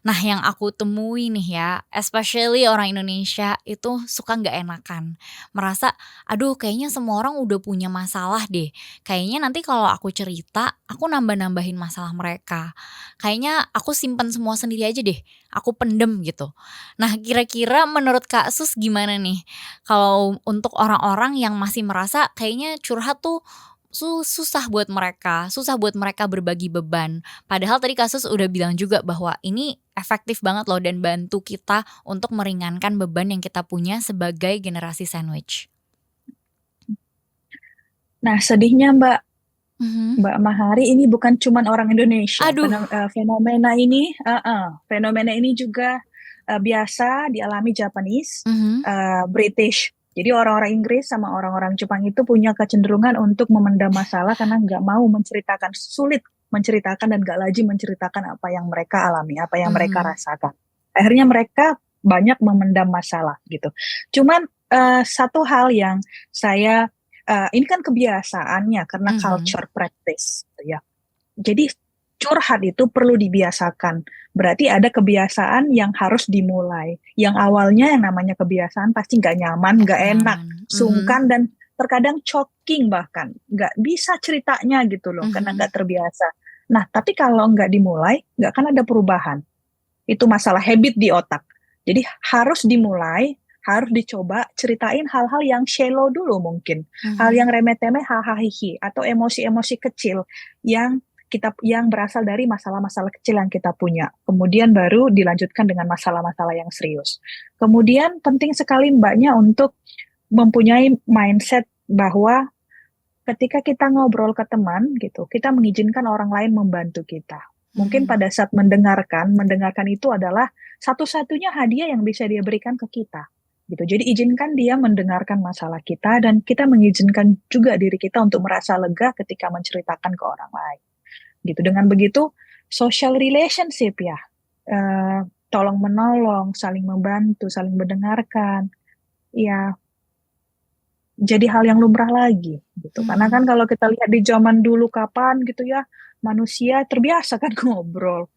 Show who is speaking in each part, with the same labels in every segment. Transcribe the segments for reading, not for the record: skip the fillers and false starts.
Speaker 1: Nah, yang aku temui nih ya, especially orang Indonesia itu suka nggak enakan. Merasa, aduh kayaknya semua orang udah punya masalah deh. Kayaknya nanti kalau aku cerita, aku nambah-nambahin masalah mereka. Kayaknya aku simpen semua sendiri aja deh. Aku pendem gitu. Nah, kira-kira menurut Kak Sus gimana nih? Kalau untuk orang-orang yang masih merasa kayaknya curhat tuh susah buat mereka berbagi beban. Padahal tadi kasus udah bilang juga bahwa ini efektif banget loh dan bantu kita untuk meringankan beban yang kita punya sebagai generasi sandwich.
Speaker 2: Nah, sedihnya
Speaker 1: Mhm.
Speaker 2: Mbak Mahari ini bukan cuman orang Indonesia.
Speaker 1: Aduh.
Speaker 2: Fenomena ini juga biasa dialami Japanese,
Speaker 1: Mhm.
Speaker 2: British. Jadi orang-orang Inggris sama orang-orang Jepang itu punya kecenderungan untuk memendam masalah karena nggak mau menceritakan, sulit menceritakan dan nggak lagi menceritakan apa yang mereka alami, apa yang mereka
Speaker 1: Mhm.
Speaker 2: rasakan. Akhirnya mereka banyak memendam masalah gitu. Cuman satu hal yang saya ini kan kebiasaannya karena
Speaker 1: Mhm.
Speaker 2: culture practice, gitu ya. Jadi curhat itu perlu dibiasakan. Berarti ada kebiasaan yang harus dimulai. Yang awalnya yang namanya kebiasaan pasti nggak nyaman,
Speaker 1: Nggak
Speaker 2: nggak enak,
Speaker 1: nyaman. Mhm.
Speaker 2: sungkan dan terkadang choking bahkan nggak bisa ceritanya gitu loh karena
Speaker 1: Mhm.
Speaker 2: nggak terbiasa. Nah, tapi kalau nggak dimulai, nggak akan ada perubahan. Itu masalah habit di otak. Jadi harus dimulai, harus dicoba ceritain hal-hal yang shallow dulu mungkin. Hal
Speaker 1: Mhm.
Speaker 2: yang remeh-temeh, hahaha, atau emosi-emosi kecil yang berasal dari masalah-masalah kecil yang kita punya. Kemudian baru dilanjutkan dengan masalah-masalah yang serius. Kemudian penting sekali mbaknya untuk mempunyai mindset bahwa ketika kita ngobrol ke teman gitu, kita mengizinkan orang lain membantu kita. Mungkin
Speaker 1: Mhm.
Speaker 2: pada saat mendengarkan itu adalah satu-satunya hadiah yang bisa dia berikan ke kita. Gitu. Jadi izinkan dia mendengarkan masalah kita dan kita mengizinkan juga diri kita untuk merasa lega ketika menceritakan ke orang lain. Gitu. Dengan begitu social relationship ya, eh, tolong menolong, saling membantu, saling mendengarkan, ya jadi hal yang lumrah lagi gitu. Karena kan
Speaker 1: Mhm.
Speaker 2: kalau kita lihat di zaman dulu kapan gitu ya, manusia terbiasa kan ngobrol.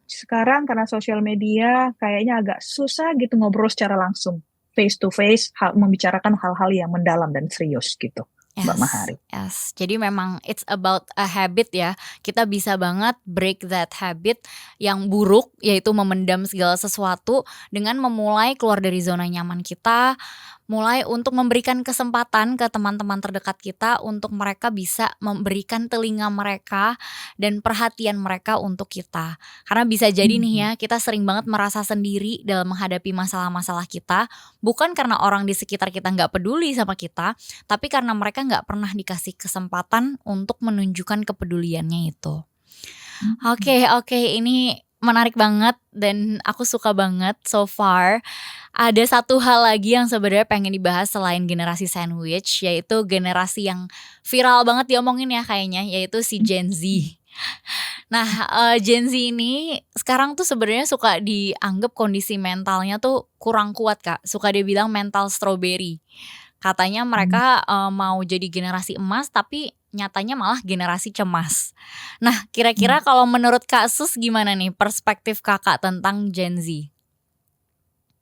Speaker 2: Sekarang karena sosial media kayaknya agak susah gitu ngobrol secara langsung, face to face, membicarakan hal-hal yang mendalam dan serius gitu, Mbak
Speaker 1: Yes,
Speaker 2: Mahari.
Speaker 1: yes. Jadi memang it's about a habit ya. Kita bisa banget break that habit yang buruk, yaitu memendam segala sesuatu dengan memulai keluar dari zona nyaman kita, mulai untuk memberikan kesempatan ke teman-teman terdekat kita untuk mereka bisa memberikan telinga mereka dan perhatian mereka untuk kita. Karena bisa jadi nih ya,
Speaker 2: Mhm.
Speaker 1: kita sering banget merasa sendiri dalam menghadapi masalah-masalah kita, bukan karena orang di sekitar kita nggak peduli sama kita, tapi karena mereka nggak pernah dikasih kesempatan untuk menunjukkan kepeduliannya itu.
Speaker 2: Mhm.
Speaker 1: Oke, oke, ini menarik banget dan aku suka banget so far. Ada satu hal lagi yang sebenarnya pengen dibahas selain generasi sandwich, yaitu generasi yang viral banget diomongin ya kayaknya, yaitu si Gen Z. Nah, Gen Z ini sekarang tuh sebenarnya suka dianggap kondisi mentalnya tuh kurang kuat, Kak, suka dibilang mental strawberry. Katanya
Speaker 2: Mhm.
Speaker 1: mereka, mau jadi generasi emas, tapi nyatanya malah generasi cemas. Nah, kira-kira kalau menurut Kak Sus gimana nih perspektif Kakak tentang Gen Z?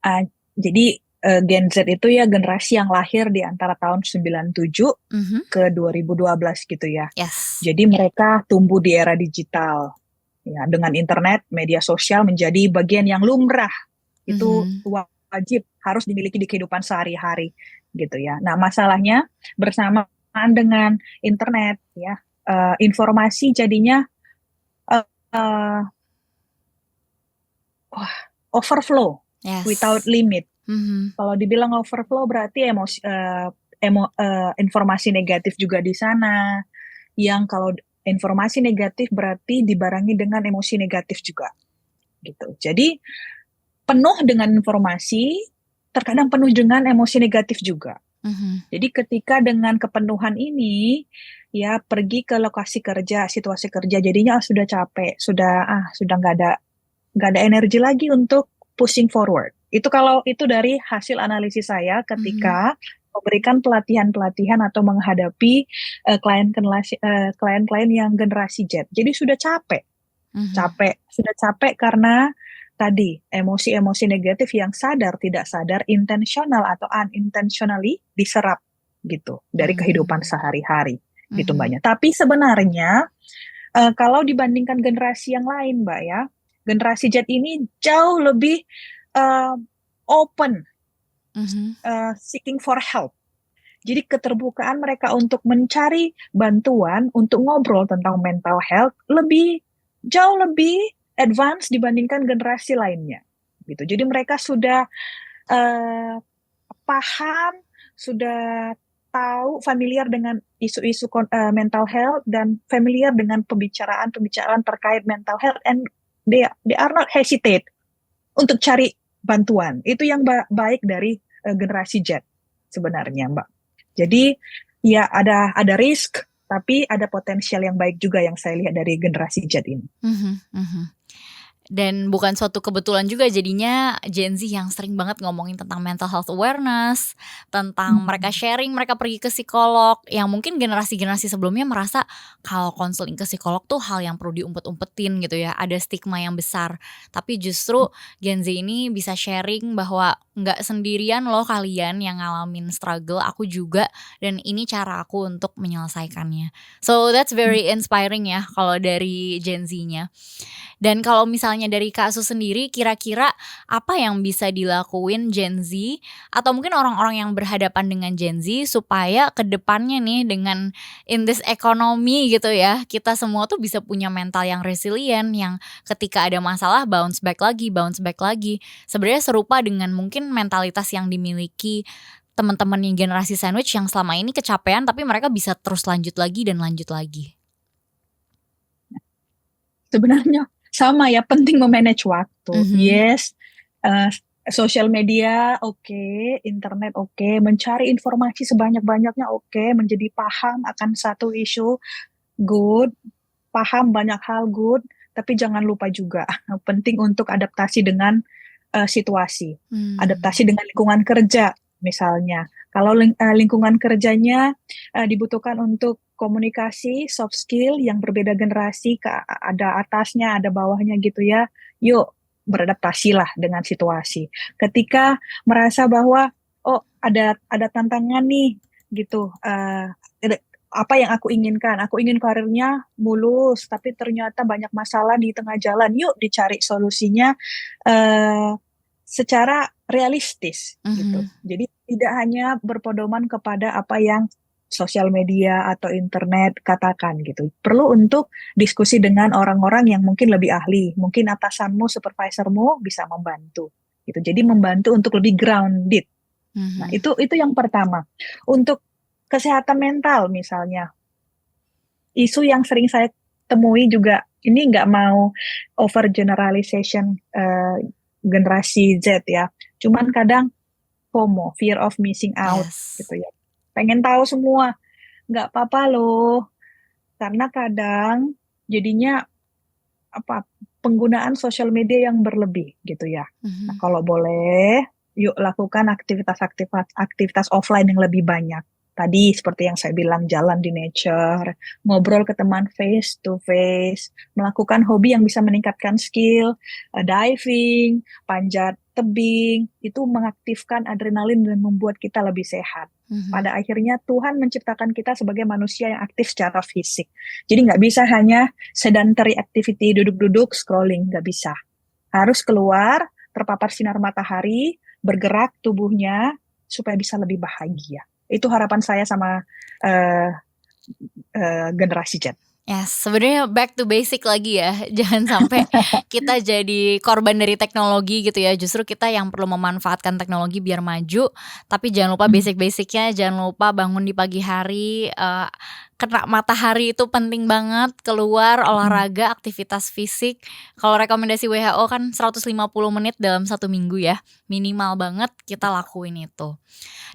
Speaker 2: Ah, jadi Gen Z itu ya generasi yang lahir di antara tahun 97
Speaker 1: Mhm.
Speaker 2: ke 2012 gitu ya.
Speaker 1: Yes.
Speaker 2: Jadi mereka tumbuh di era digital. Ya, dengan internet, media sosial menjadi bagian yang lumrah. Itu
Speaker 1: Mhm.
Speaker 2: wajib harus dimiliki di kehidupan sehari-hari gitu ya. Nah, masalahnya bersamaan dengan internet ya, informasi jadinya eh, eh, wah, overflow without
Speaker 1: Yes.
Speaker 2: limit.
Speaker 1: Mhm.
Speaker 2: Kalau dibilang overflow berarti informasi negatif juga di sana. Yang kalau informasi negatif berarti dibarengi dengan emosi negatif juga gitu. Jadi penuh dengan informasi, terkadang penuh dengan emosi negatif juga.
Speaker 1: Mhm.
Speaker 2: Jadi ketika dengan kepenuhan ini, ya pergi ke lokasi kerja, situasi kerja, jadinya sudah capek, sudah nggak ada energi lagi untuk pushing forward. Itu kalau itu dari hasil analisis saya
Speaker 1: Mhm.
Speaker 2: ketika memberikan pelatihan-pelatihan atau menghadapi klien-klien yang generasi Z. Jadi sudah capek,
Speaker 1: Mhm.
Speaker 2: sudah capek karena tadi emosi-emosi negatif yang sadar tidak sadar, intentional atau unintentionally diserap gitu dari kehidupan
Speaker 1: Mhm.
Speaker 2: sehari-hari gitu
Speaker 1: Mhm.
Speaker 2: Mbaknya. Tapi sebenarnya kalau dibandingkan generasi yang lain Mbak ya, generasi Z ini jauh lebih eh, open,
Speaker 1: Mhm.
Speaker 2: seeking for help. Jadi keterbukaan mereka untuk mencari bantuan, untuk ngobrol tentang mental health jauh lebih advance dibandingkan generasi lainnya. Gitu. Jadi mereka sudah eh, paham, sudah tahu, familiar dengan isu-isu mental health dan familiar dengan pembicaraan-pembicaraan terkait mental health, and they are not hesitate untuk cari bantuan. Itu yang baik dari generasi Z sebenarnya, Mbak. Jadi ya ada risk, tapi ada potensial yang baik juga yang saya lihat dari generasi Z ini.
Speaker 1: Mhm. Mhm. Dan bukan suatu kebetulan juga jadinya Gen Z yang sering banget ngomongin tentang mental health awareness, tentang mereka
Speaker 2: Hmm.
Speaker 1: sharing, mereka pergi ke psikolog, yang mungkin generasi-generasi sebelumnya merasa kalau konseling ke psikolog tuh hal yang perlu diumpet-umpetin gitu ya, ada stigma yang besar. Tapi justru Gen Z ini bisa sharing bahwa nggak sendirian loh kalian yang ngalamin struggle, aku juga, dan ini cara aku untuk menyelesaikannya. So that's very inspiring ya kalau dari Gen Z-nya. Dan kalau misalnya dari Kak Sus sendiri, kira-kira apa yang bisa dilakuin Gen Z atau mungkin orang-orang yang berhadapan dengan Gen Z supaya ke depannya nih dengan in this economy gitu ya, kita semua tuh bisa punya mental yang resilient, yang ketika ada masalah bounce back lagi, bounce back lagi. Sebenarnya serupa dengan mungkin mentalitas yang dimiliki teman-teman yang generasi sandwich yang selama ini kecapean tapi mereka bisa terus lanjut lagi dan lanjut lagi.
Speaker 2: Sebenarnya sama ya, penting memanage waktu.
Speaker 1: Mhm.
Speaker 2: Yes, eh, sosial media oke, internet oke, mencari informasi sebanyak-banyaknya oke, menjadi paham akan satu isu good, paham banyak hal good, tapi jangan lupa juga penting untuk adaptasi dengan situasi,
Speaker 1: Mmm.
Speaker 2: adaptasi dengan lingkungan kerja misalnya. Kalau lingkungan kerjanya dibutuhkan untuk komunikasi, soft skill yang berbeda generasi, ada atasnya, ada bawahnya gitu ya. Yuk beradaptasilah dengan situasi. Ketika merasa bahwa oh ada tantangan nih gitu, apa yang aku inginkan? Aku ingin karirnya mulus, tapi ternyata banyak masalah di tengah jalan. Yuk dicari solusinya eh, secara realistis gitu.
Speaker 1: Mhm.
Speaker 2: Jadi tidak hanya berpedoman kepada apa yang sosial media atau internet katakan gitu. Perlu untuk diskusi dengan orang-orang yang mungkin lebih ahli, mungkin atasanmu, supervisormu bisa membantu gitu. Jadi membantu untuk lebih grounded. Nah,
Speaker 1: Mhm.
Speaker 2: itu yang pertama. Untuk kesehatan mental misalnya, isu yang sering saya temui juga, ini nggak mau over generalization generasi Z ya. Cuman kadang FOMO, fear of missing out
Speaker 1: Yes.
Speaker 2: gitu ya. Pengen tahu semua, nggak apa-apa loh. Karena kadang jadinya apa penggunaan sosial media yang berlebih gitu ya. Nah,
Speaker 1: Mhm.
Speaker 2: kalau boleh, yuk lakukan aktivitas offline yang lebih banyak. Tadi seperti yang saya bilang, jalan di nature, ngobrol ke teman face to face, melakukan hobi yang bisa meningkatkan skill, diving, panjat tebing, itu mengaktifkan adrenalin dan membuat kita lebih sehat.
Speaker 1: Mhm.
Speaker 2: Pada akhirnya Tuhan menciptakan kita sebagai manusia yang aktif secara fisik. Jadi nggak bisa hanya sedentary activity, duduk-duduk, scrolling, nggak bisa. Harus keluar, terpapar sinar matahari, bergerak tubuhnya, supaya bisa lebih bahagia. Itu harapan saya sama eh, generasi Z.
Speaker 1: Ya, sebenarnya back to basic lagi ya, jangan sampai kita jadi korban dari teknologi gitu ya, justru kita yang perlu memanfaatkan teknologi biar maju, tapi jangan lupa basic-basic-nya, jangan lupa bangun di pagi hari, kena matahari itu penting banget, keluar, olahraga, aktivitas fisik. Kalau rekomendasi WHO kan 150 menit dalam 1 minggu ya, minimal banget kita lakuin itu.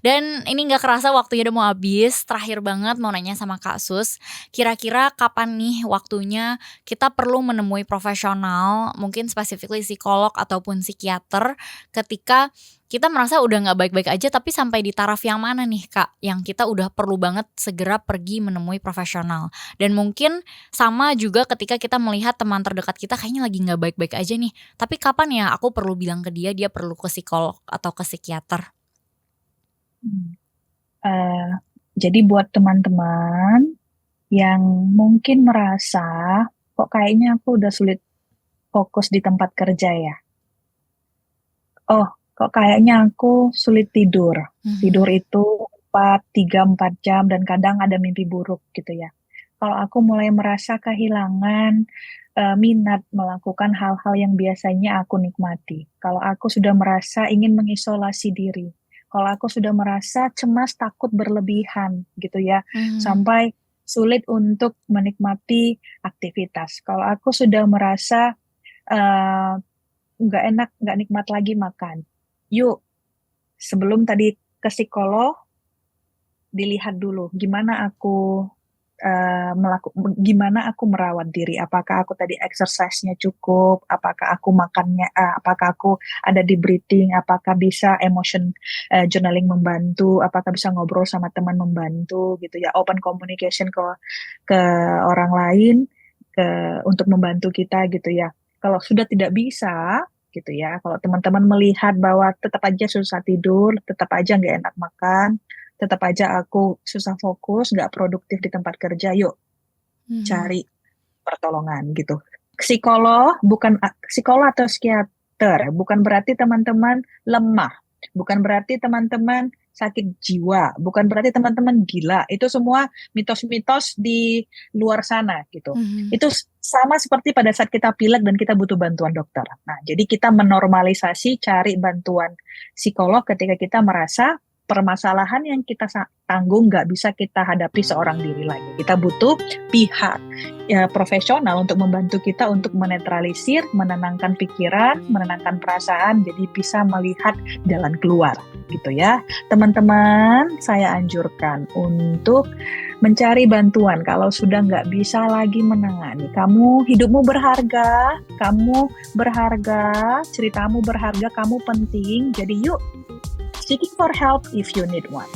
Speaker 1: Dan ini nggak kerasa waktunya udah mau habis, terakhir banget mau nanya sama Kak Sus, kira-kira kapan nih waktunya kita perlu menemui profesional, mungkin specifically psikolog ataupun psikiater ketika kita merasa udah nggak baik-baik aja, tapi sampai di taraf yang mana nih Kak, yang kita udah perlu banget segera pergi menemui profesional. Dan mungkin sama juga ketika kita melihat teman terdekat kita kayaknya lagi nggak baik-baik aja nih, tapi kapan ya aku perlu bilang ke dia, dia perlu ke psikolog atau ke psikiater?
Speaker 2: Hmm. Eh, jadi buat teman-teman yang mungkin merasa kok kayaknya aku udah sulit fokus di tempat kerja ya. Oh, kok kayaknya aku sulit tidur. Tidur
Speaker 1: Mhm,
Speaker 2: itu 4 jam dan kadang ada mimpi buruk gitu ya. Kalau aku mulai merasa kehilangan minat melakukan hal-hal yang biasanya aku nikmati. Kalau aku sudah merasa ingin mengisolasi diri. Kalau aku sudah merasa cemas takut berlebihan gitu ya.
Speaker 1: mhm,
Speaker 2: Sampai sulit untuk menikmati aktivitas. Kalau aku sudah merasa eh, nggak enak, nggak nikmat lagi makan. Yuk, sebelum tadi ke psikolog, dilihat dulu gimana aku merawat diri. Apakah aku tadi exercise-nya cukup? Apakah aku makannya, apakah aku ada di breathing? Apakah bisa emotion journaling membantu? Apakah bisa ngobrol sama teman membantu gitu ya? Open communication ke orang lain ke untuk membantu kita gitu ya. Kalau sudah tidak bisa gitu ya, kalau teman-teman melihat bahwa tetap aja susah tidur, tetap aja nggak enak makan, tetap aja aku susah fokus, nggak produktif di tempat kerja, yuk
Speaker 1: mhm,
Speaker 2: cari pertolongan gitu. Psikolog atau psikiater bukan berarti teman-teman lemah, bukan berarti teman-teman sakit jiwa, bukan berarti teman-teman gila. Itu semua mitos-mitos di luar sana gitu.
Speaker 1: mhm.
Speaker 2: Itu sama seperti pada saat kita pilek dan kita butuh bantuan dokter. Nah, jadi kita menormalisasi cari bantuan psikolog ketika kita merasa permasalahan yang kita tanggung nggak bisa kita hadapi seorang diri lagi. Kita butuh pihak ya, profesional untuk membantu kita untuk menetralisir, menenangkan pikiran, menenangkan perasaan, jadi bisa melihat jalan keluar gitu ya. Teman-teman, saya anjurkan untuk mencari bantuan kalau sudah nggak bisa lagi menangani. Kamu hidupmu berharga, ceritamu berharga, kamu penting. Jadi yuk, seeking for help if you need one.